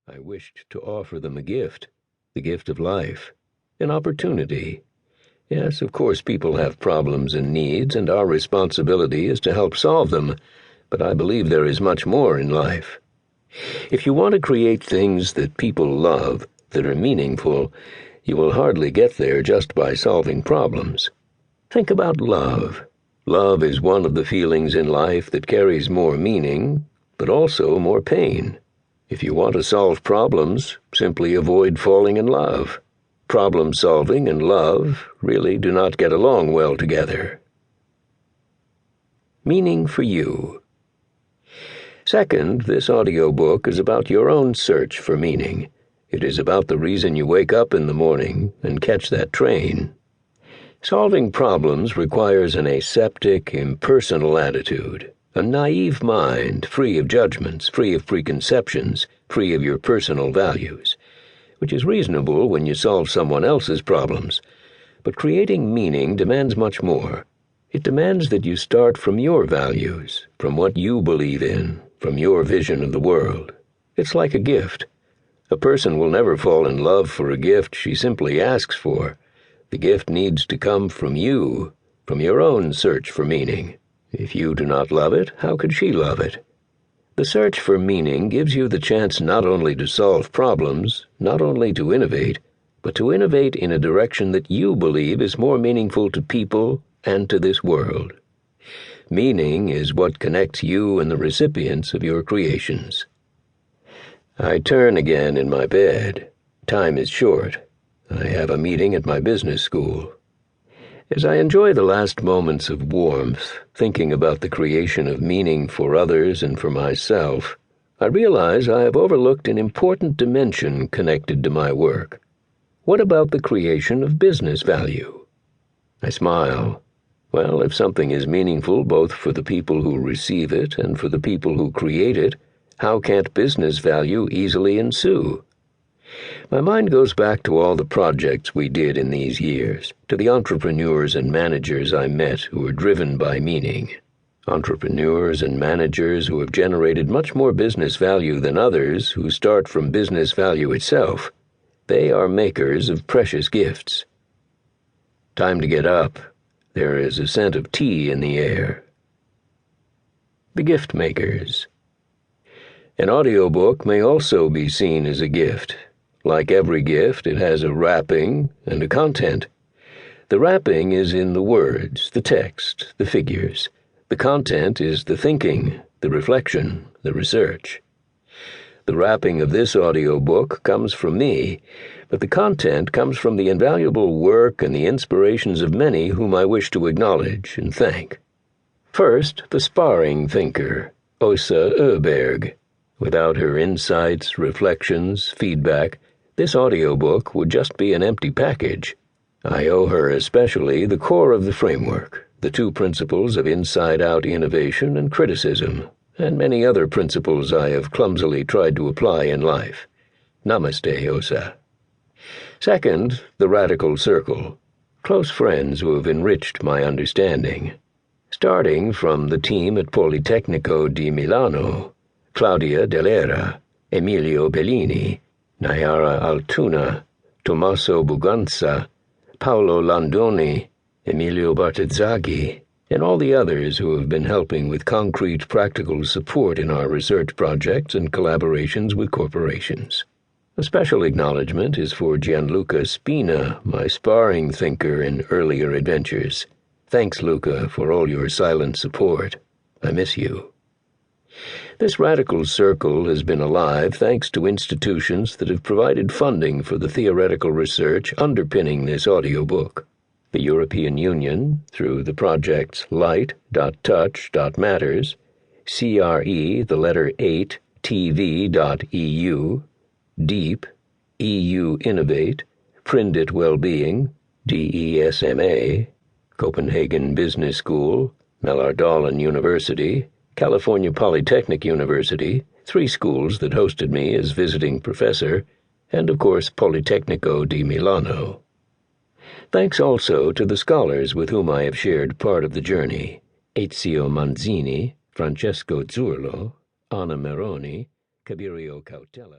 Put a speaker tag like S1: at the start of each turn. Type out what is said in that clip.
S1: I wished to offer them a gift, the gift of life, an opportunity. Yes, of course, people have problems and needs, and our responsibility is to help solve them, but I believe there is much more in life. If you want to create things that people love, that are meaningful, you will hardly get there just by solving problems. Think about love. Love is one of the feelings in life that carries more meaning, but also more pain. If you want to solve problems, simply avoid falling in love. Problem solving and love really do not get along well together. Meaning for you. Second, this audiobook is about your own search for meaning. It is about the reason you wake up in the morning and catch that train. Solving problems requires an aseptic, impersonal attitude, a naive mind, free of judgments, free of preconceptions, free of your personal values, which is reasonable when you solve someone else's problems. But creating meaning demands much more. It demands that you start from your values, from what you believe in, from your vision of the world. It's like a gift. A person will never fall in love for a gift she simply asks for. The gift needs to come from you, from your own search for meaning. If you do not love it, how could she love it? The search for meaning gives you the chance not only to solve problems, not only to innovate, but to innovate in a direction that you believe is more meaningful to people and to this world. Meaning is what connects you and the recipients of your creations. I turn again in my bed. Time is short. I have a meeting at my business school. As I enjoy the last moments of warmth, thinking about the creation of meaning for others and for myself, I realize I have overlooked an important dimension connected to my work. What about the creation of business value? I smile. Well, if something is meaningful both for the people who receive it and for the people who create it, how can't business value easily ensue? My mind goes back to all the projects we did in these years, to the entrepreneurs and managers I met who were driven by meaning. Entrepreneurs and managers who have generated much more business value than others who start from business value itself. They are makers of precious gifts. Time to get up. There is a scent of tea in the air. The gift makers. An audiobook may also be seen as a gift. Like every gift, it has a wrapping and a content. The wrapping is in the words, the text, the figures. The content is the thinking, the reflection, the research. The wrapping of this audiobook comes from me, but the content comes from the invaluable work and the inspirations of many whom I wish to acknowledge and thank. First, the sparring thinker, Åsa Öberg. Without her insights, reflections, feedback, this audiobook would just be an empty package. I owe her especially the core of the framework, the two principles of inside-out innovation and criticism, and many other principles I have clumsily tried to apply in life. Namaste, Åsa. Second, the radical circle, close friends who have enriched my understanding. Starting from the team at Politecnico di Milano, Claudia Dell'Era, Emilio Bellini, Nayara Altuna, Tommaso Buganza, Paolo Landoni, Emilio Bartezzaghi, and all the others who have been helping with concrete practical support in our research projects and collaborations with corporations. A special acknowledgement is for Gianluca Spina, my sparring thinker in earlier adventures. Thanks, Luca, for all your silent support. I miss you. This radical circle has been alive thanks to institutions that have provided funding for the theoretical research underpinning this audiobook. The European Union, through the projects light.touch.matters, CRE, the letter 8, TV.eu, DEEP, EU Innovate, Prindit Wellbeing, DESMA, Copenhagen Business School, Mellardalen University, California Polytechnic University, 3 schools that hosted me as visiting professor, and of course Politecnico di Milano. Thanks also to the scholars with whom I have shared part of the journey, Ezio Manzini, Francesco Zurlo, Anna Meroni, Cabirio Cautela.